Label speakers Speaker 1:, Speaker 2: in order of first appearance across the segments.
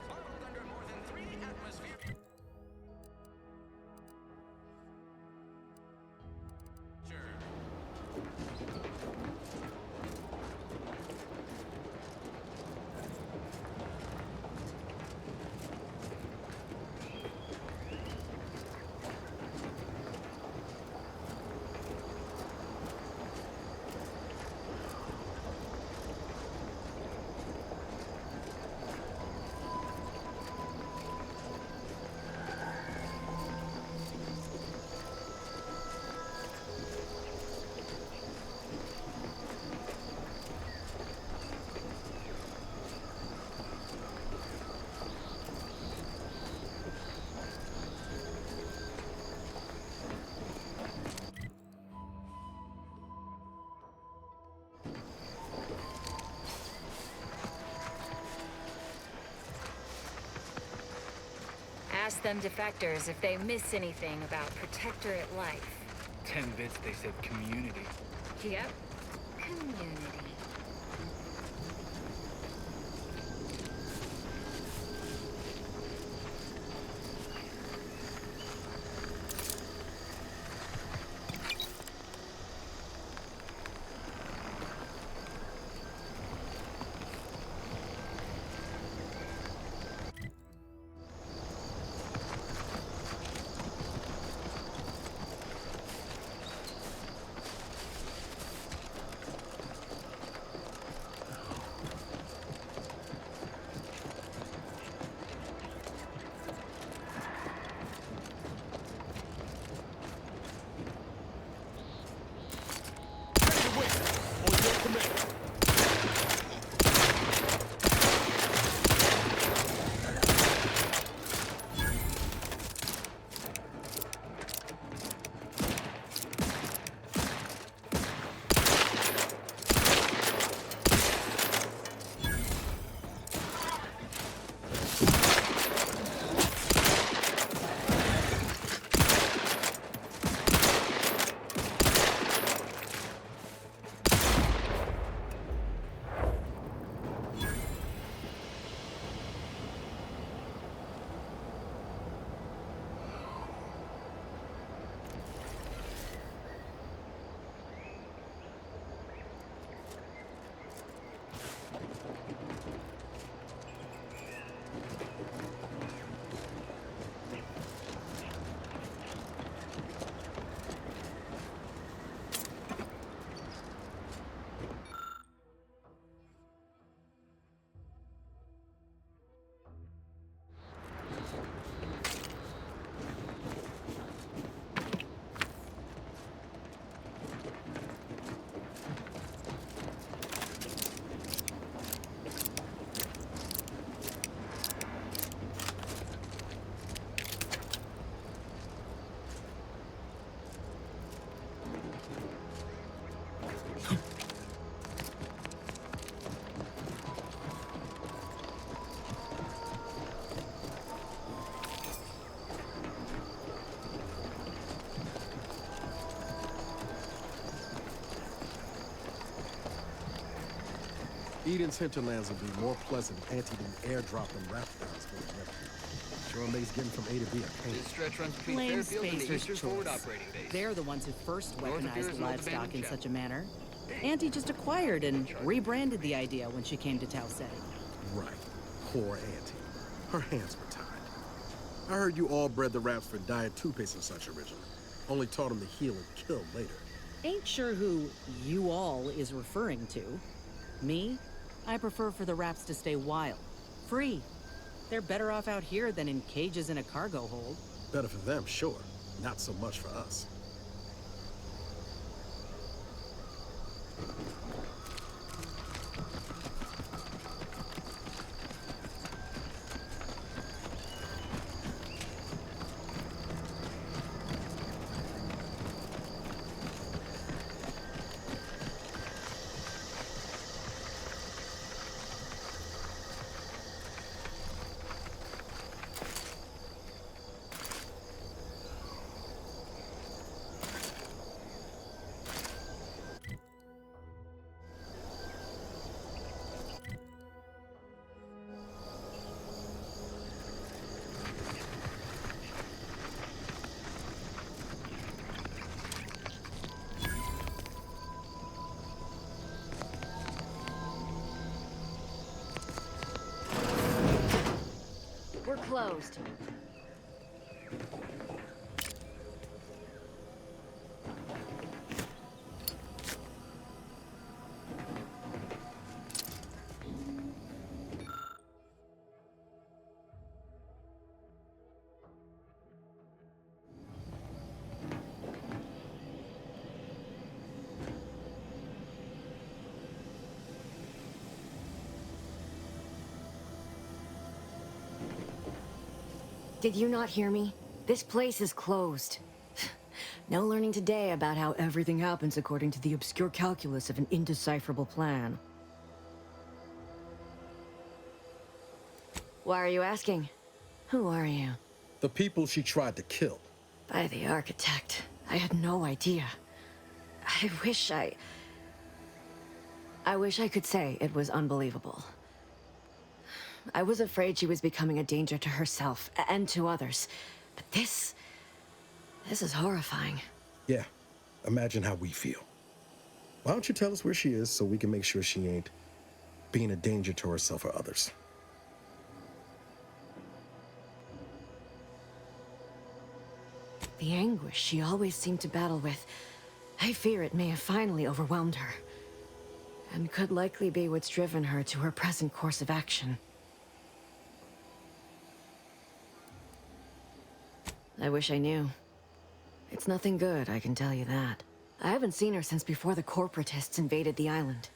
Speaker 1: bottled under more than 3 atmospheres. Sure.
Speaker 2: Ask them defectors if they miss anything about Protectorate life.
Speaker 3: 10 bits, they said community.
Speaker 2: Yep. Community.
Speaker 4: Eden's hinterlands will be more pleasant if Auntie didn't airdrop them raptors for the nephew. Sure makes getting from A to B a pain.
Speaker 3: This stretch runs between
Speaker 5: Blame
Speaker 3: Fairfield and the
Speaker 5: Spacer's
Speaker 3: Eastern Forward
Speaker 5: choice.
Speaker 3: Operating Base.
Speaker 5: They're the ones who first
Speaker 3: North of here is
Speaker 5: weaponized
Speaker 3: an old
Speaker 5: livestock
Speaker 3: abandoned
Speaker 5: in
Speaker 3: chapel.
Speaker 5: such a manner. Auntie just acquired and rebranded the idea when she came to Tau City.
Speaker 4: Right. Poor Auntie. Her hands were tied. I heard you all bred the raps for diet toothpaste and such originally. Only taught them to heal and kill later.
Speaker 5: Ain't sure who you all is referring to. Me? I prefer for the raps to stay wild. Free. They're better off out here than in cages in a cargo hold.
Speaker 4: Better for them, sure. Not so much for us.
Speaker 2: closed.
Speaker 6: Did you not hear me? This place is closed. No learning today about how everything happens according to the obscure calculus of an indecipherable plan. Why are you asking? Who are you?
Speaker 4: The people she tried to kill.
Speaker 6: By the architect. I had no idea. I wish I could say it was unbelievable. I was afraid she was becoming a danger to herself and to others. But this is horrifying.
Speaker 4: Yeah, imagine how we feel. Why don't you tell us where she is so we can make sure she ain't being a danger to herself or others?
Speaker 6: The anguish she always seemed to battle with, I fear it may have finally overwhelmed her. And could likely be what's driven her to her present course of action. I wish I knew. It's nothing good, I can tell you that. I haven't seen her since before the corporatists invaded the island.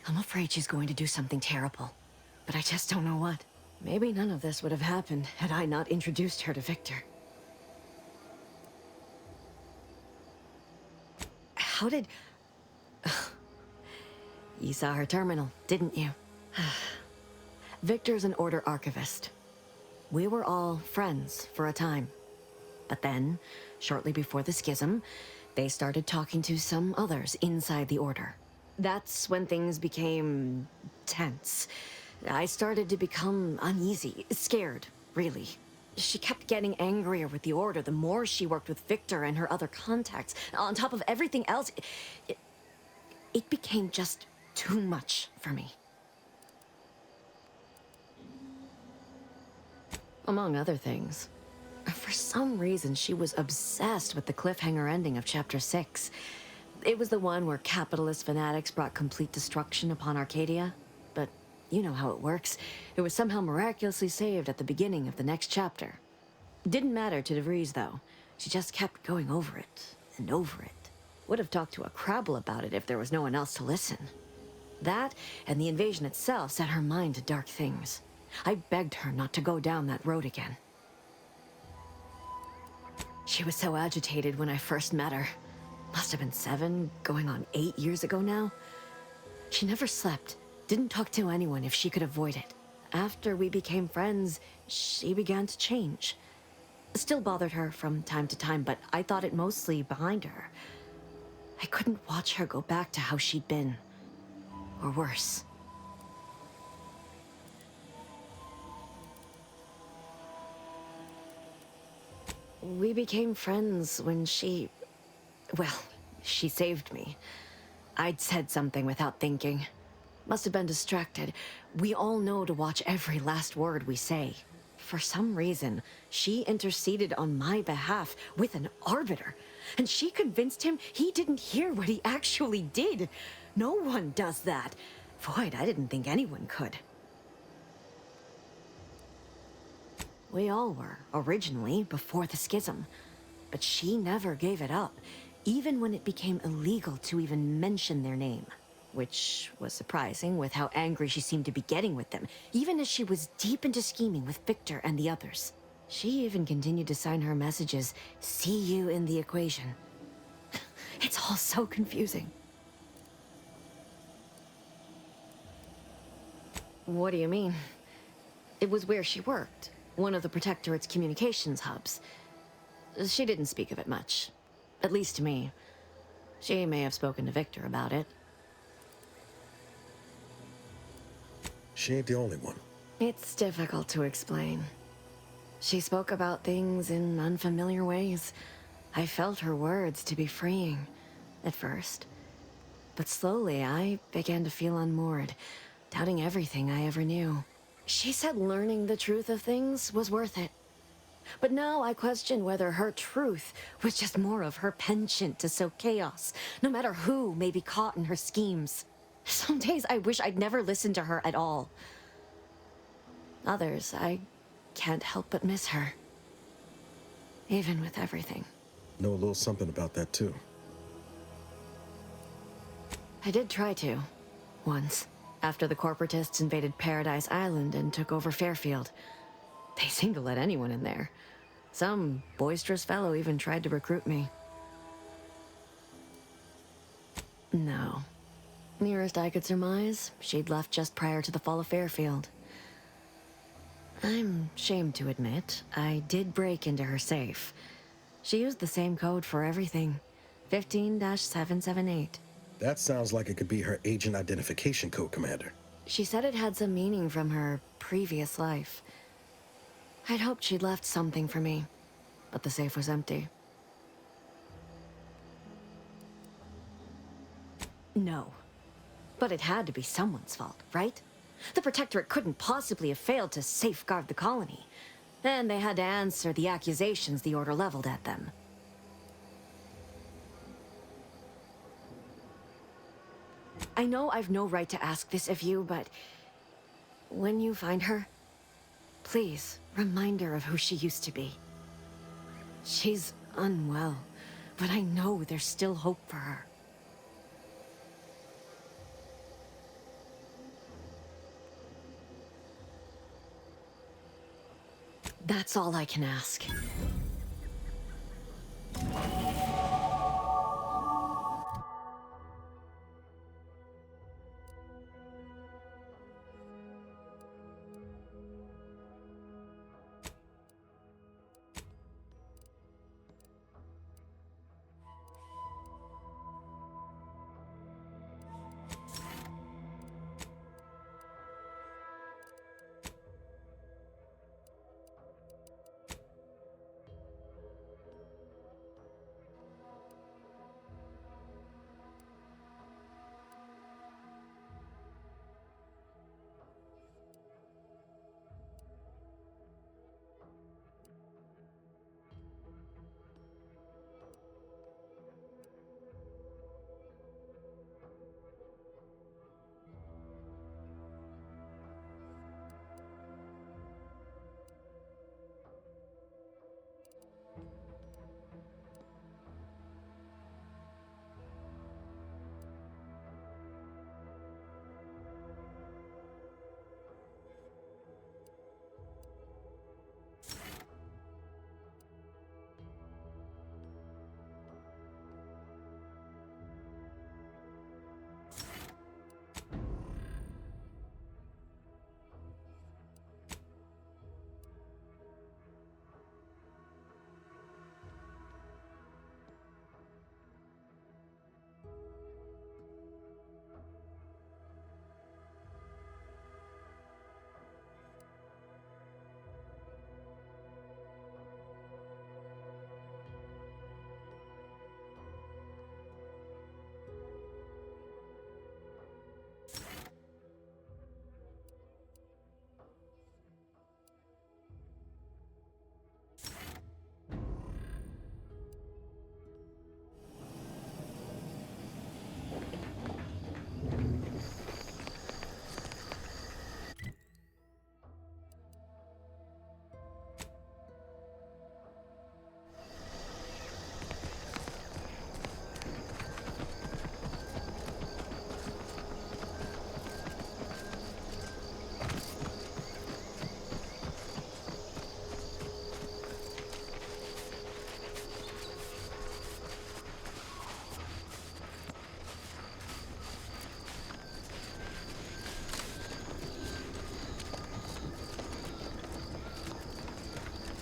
Speaker 6: I'm afraid she's going to do something terrible, but I just don't know what. Maybe none of this would have happened had I not introduced her to Victor. How did... You saw her terminal, didn't you? Victor's an Order archivist. We were all friends for a time. But then, shortly before the schism, they started talking to some others inside the Order. That's when things became tense. I started to become uneasy, scared, really. She kept getting angrier with the Order the more she worked with Victor and her other contacts. On top of everything else, it became just too much for me. Among other things. For some reason, she was obsessed with the cliffhanger ending of Chapter 6. It was the one where capitalist fanatics brought complete destruction upon Arcadia. But you know how it works. It was somehow miraculously saved at the beginning of the next chapter. Didn't matter to DeVries, though. She just kept going over it and over it. Would have talked to a Crabble about it if there was no one else to listen. That, and the invasion itself, set her mind to dark things. I begged her not to go down that road again. She was so agitated when I first met her. Must have been 7, going on 8 years ago now. She never slept, didn't talk to anyone if she could avoid it. After we became friends, she began to change. Still bothered her from time to time, but I thought it mostly behind her. I couldn't watch her go back to how she'd been. Or worse. We became friends when she... Well, she saved me. I'd said something without thinking. Must have been distracted. We all know to watch every last word we say. For some reason, she interceded on my behalf with an arbiter. And she convinced him he didn't hear what he actually did. No one does that. Void, I didn't think anyone could. We all were, originally, before the schism. But she never gave it up, even when it became illegal to even mention their name. Which was surprising with how angry she seemed to be getting with them, even as she was deep into scheming with Victor and the others. She even continued to sign her messages, "See you in the equation." It's all so confusing. What do you mean? It was where she worked. One of the Protectorate's communications hubs. She didn't speak of it much. At least to me. She may have spoken to Victor about it.
Speaker 4: She ain't the only one.
Speaker 6: It's difficult to explain. She spoke about things in unfamiliar ways. I felt her words to be freeing, at first. But slowly, I began to feel unmoored, doubting everything I ever knew. She said learning the truth of things was worth it. But now I question whether her truth was just more of her penchant to sow chaos, no matter who may be caught in her schemes. Some days I wish I'd never listened to her at all. Others, I can't help but miss her. Even with everything.
Speaker 4: Know a little something about that, too.
Speaker 6: I did try to. Once. After the corporatists invaded Paradise Island and took over Fairfield. They seemed to let anyone in there. Some boisterous fellow even tried to recruit me. No. Nearest I could surmise, she'd left just prior to the fall of Fairfield. I'm ashamed to admit, I did break into her safe. She used the same code for everything. 15-778.
Speaker 4: That sounds like it could be her agent identification code, Commander.
Speaker 6: She said it had some meaning from her previous life. I'd hoped she'd left something for me, but the safe was empty. No. But it had to be someone's fault, right? The Protectorate couldn't possibly have failed to safeguard the colony. Then they had to answer the accusations the Order leveled at them. I know I've no right to ask this of you, but when you find her, please remind her of who she used to be. She's unwell, but I know there's still hope for her. That's all I can ask.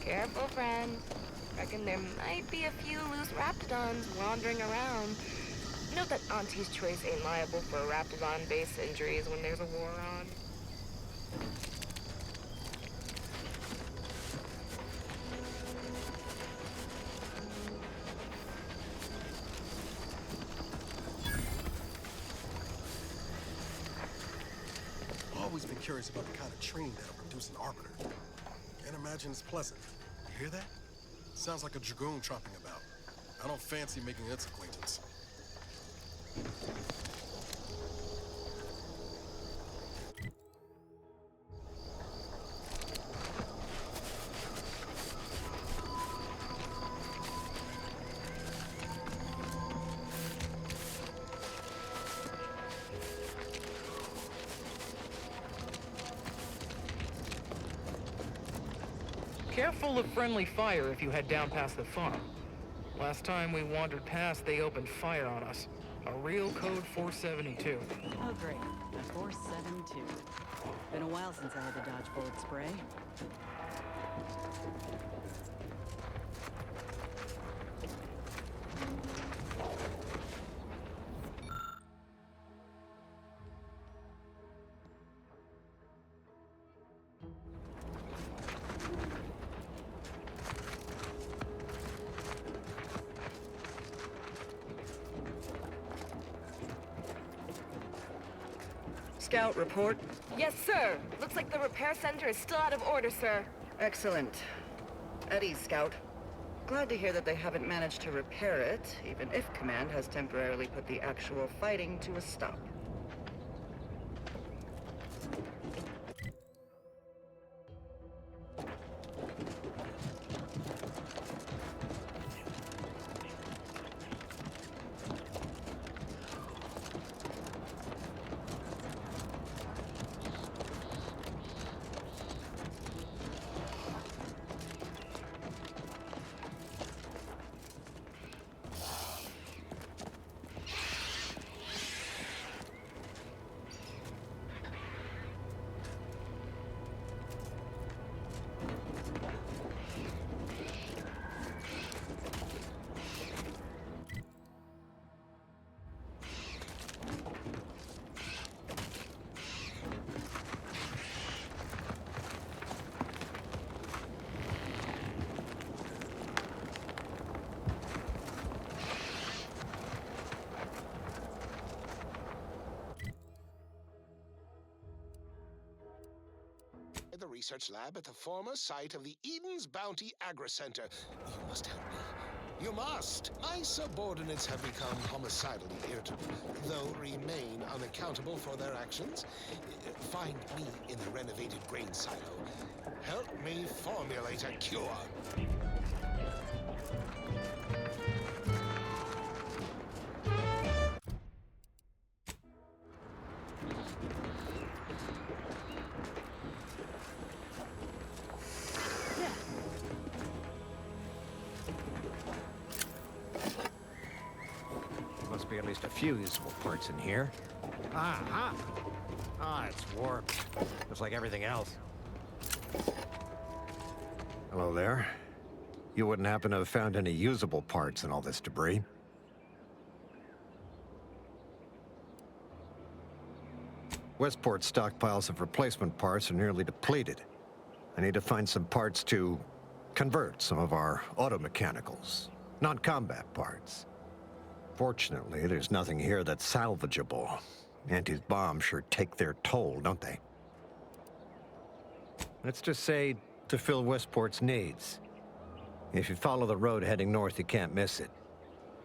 Speaker 2: Careful, friend. Reckon there might be a few loose raptidons wandering around. Note that Auntie's Choice ain't liable for raptidon-based injuries when there's a war on.
Speaker 4: always been curious about the kind of training that'll produce an arbiter. Can't imagine it's pleasant. You hear that? Sounds like a dragoon tromping about. I don't fancy making its acquaintance.
Speaker 3: Careful of friendly fire if you head down past the farm. Last time we wandered past, they opened fire on us. A real code 472.
Speaker 5: Oh, great. A 472. Been a while since I had to dodge bullet spray.
Speaker 7: Scout report.
Speaker 2: Yes, sir. Looks like the repair center is still out of order, sir.
Speaker 7: Excellent. At ease, Scout. Glad to hear that they haven't managed to repair it, even if Command has temporarily put the actual fighting to a stop.
Speaker 8: The research lab at the former site of the Eden's Bounty Agri-Center. You must help me. You must! My subordinates have become homicidally irritable, though remain unaccountable for their actions. Find me in the renovated grain silo. Help me formulate a cure.
Speaker 9: Must be at least a few usable parts in here. Ah, it's warped. Just like everything else. Hello there. You wouldn't happen to have found any usable parts in all this debris? Westport's stockpiles of replacement parts are nearly depleted. I need to find some parts to convert some of our auto-mechanicals, non-combat parts. Fortunately, there's nothing here that's salvageable. Auntie's bombs sure take their toll, don't they? Let's just say to fill Westport's needs. If you follow the road heading north, you can't miss it.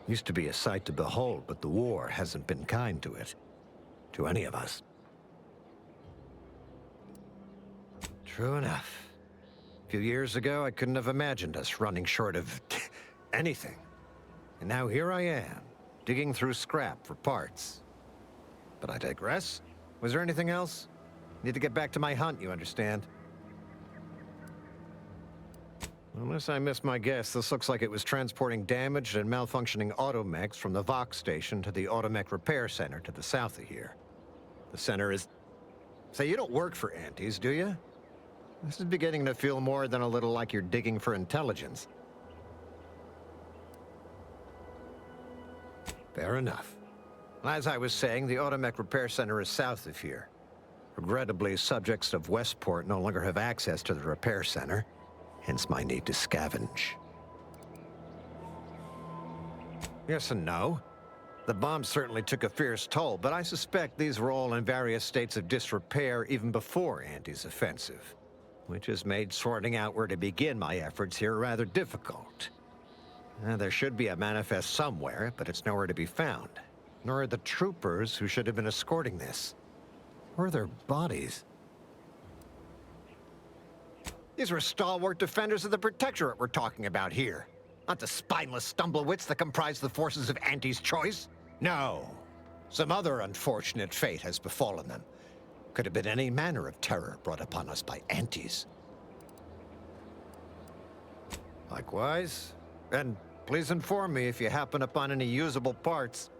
Speaker 9: Used to be a sight to behold, but the war hasn't been kind to it. To any of us. True enough. A few years ago, I couldn't have imagined us running short of anything. And now here I am, digging through scrap for parts. But I digress. Was there anything else? Need to get back to my hunt, you understand? Unless I missed my guess, this looks like it was transporting damaged and malfunctioning automechs from the Vox station to the Automech Repair Center to the south of here. The center is... Say, you don't work for Auntie's, do you? This is beginning to feel more than a little like you're digging for intelligence. Fair enough. As I was saying, the Automech Repair Center is south of here. Regrettably, subjects of Westport no longer have access to the repair center, hence my need to scavenge. Yes and no. The bomb certainly took a fierce toll, but I suspect these were all in various states of disrepair even before Andy's offensive, which has made sorting out where to begin my efforts here rather difficult. There should be a manifest somewhere, but it's nowhere to be found. Nor are the troopers who should have been escorting this. Or their bodies. These were stalwart defenders of the Protectorate we're talking about here. Not the spineless stumblewits that comprise the forces of Andy's choice. No. Some other unfortunate fate has befallen them. Could have been any manner of terror brought upon us by Antis. Likewise. And please inform me if you happen upon any usable parts.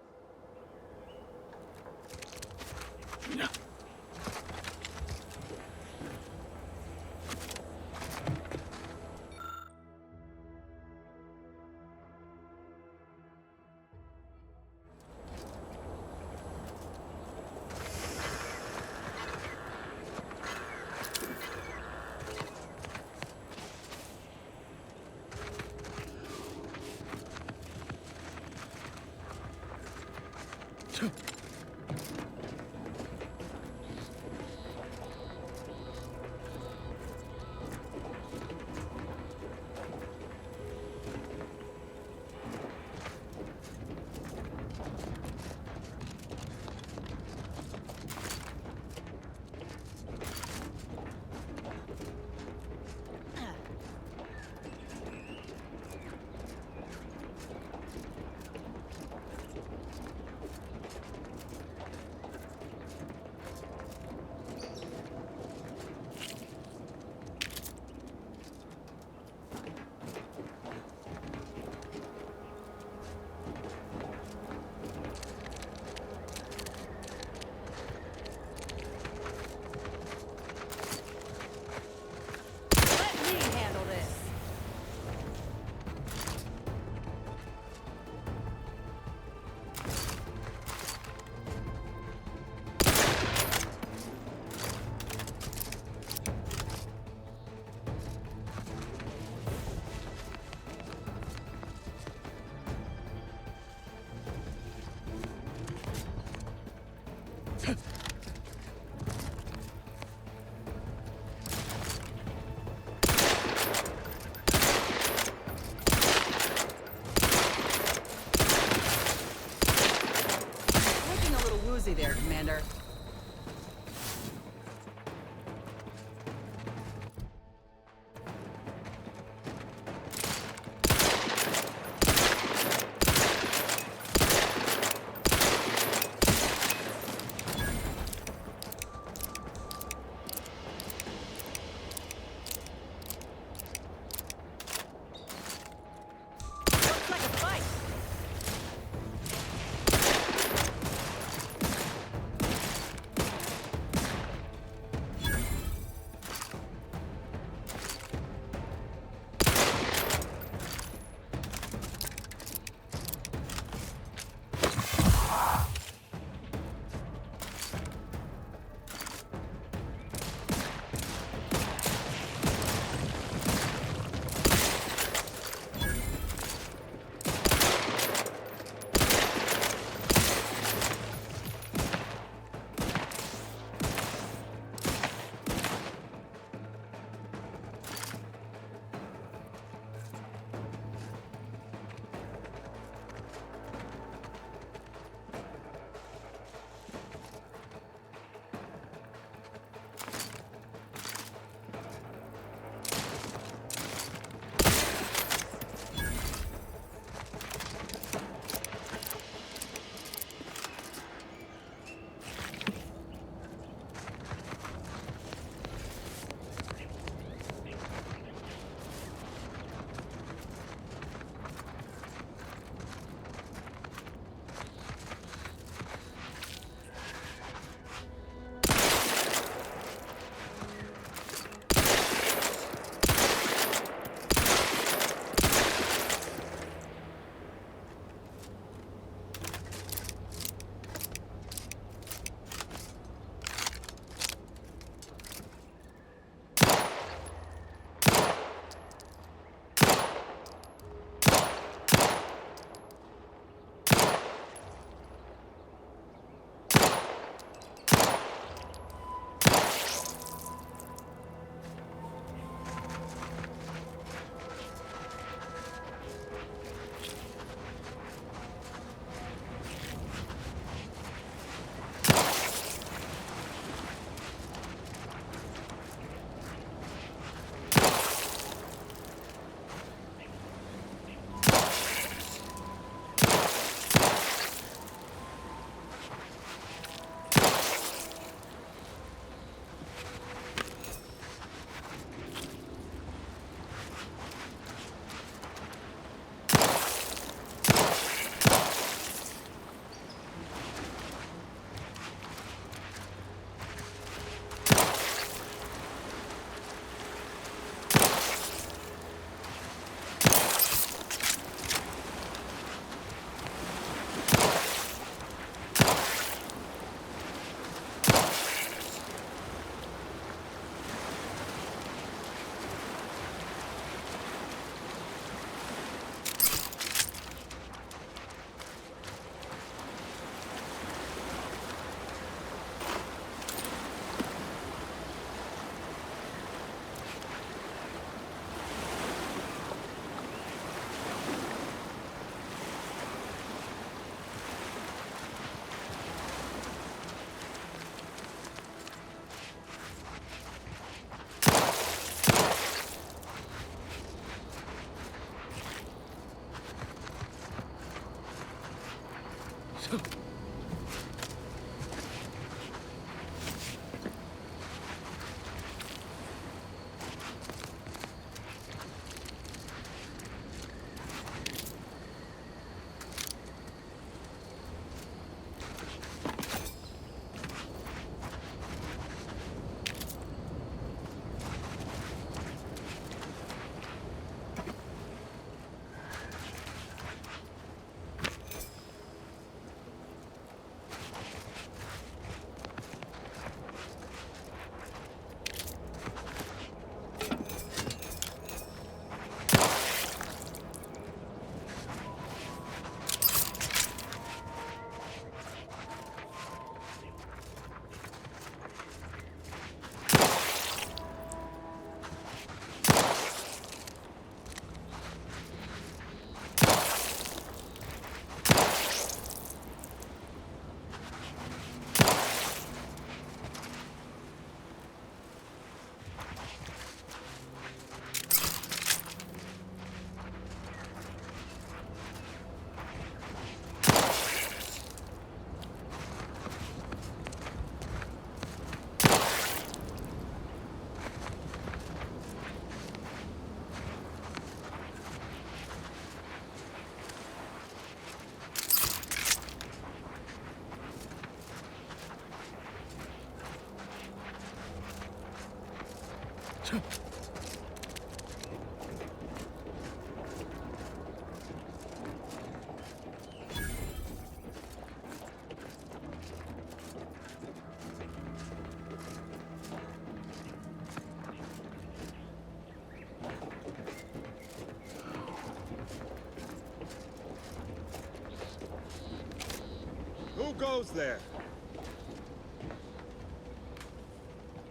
Speaker 10: Who goes there?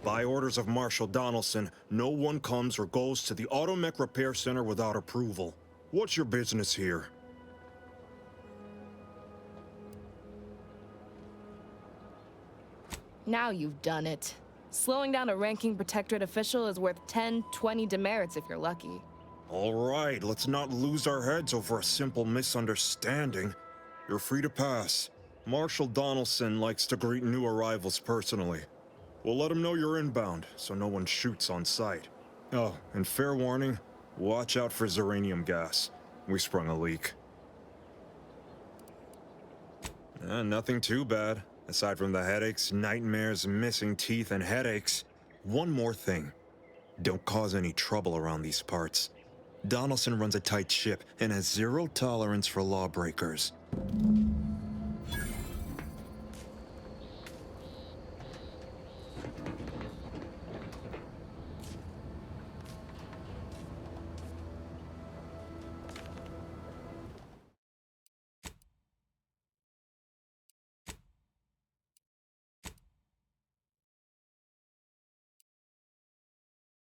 Speaker 10: By orders of Marshal Donaldson, no one comes or goes to the Automech Repair Center without approval. What's your business here?
Speaker 11: Now you've done it. Slowing down a ranking protectorate official is worth 10, 20 demerits if you're lucky.
Speaker 10: All right, let's not lose our heads over a simple misunderstanding. You're free to pass. Marshal Donaldson likes to greet new arrivals personally. We'll let him know you're inbound, so no one shoots on sight. Oh, and fair warning, watch out for xeranium gas. We sprung a leak. Nothing too bad. Aside from the headaches, nightmares, missing teeth, and headaches. One more thing. Don't cause any trouble around these parts. Donaldson runs a tight ship and has zero tolerance for lawbreakers.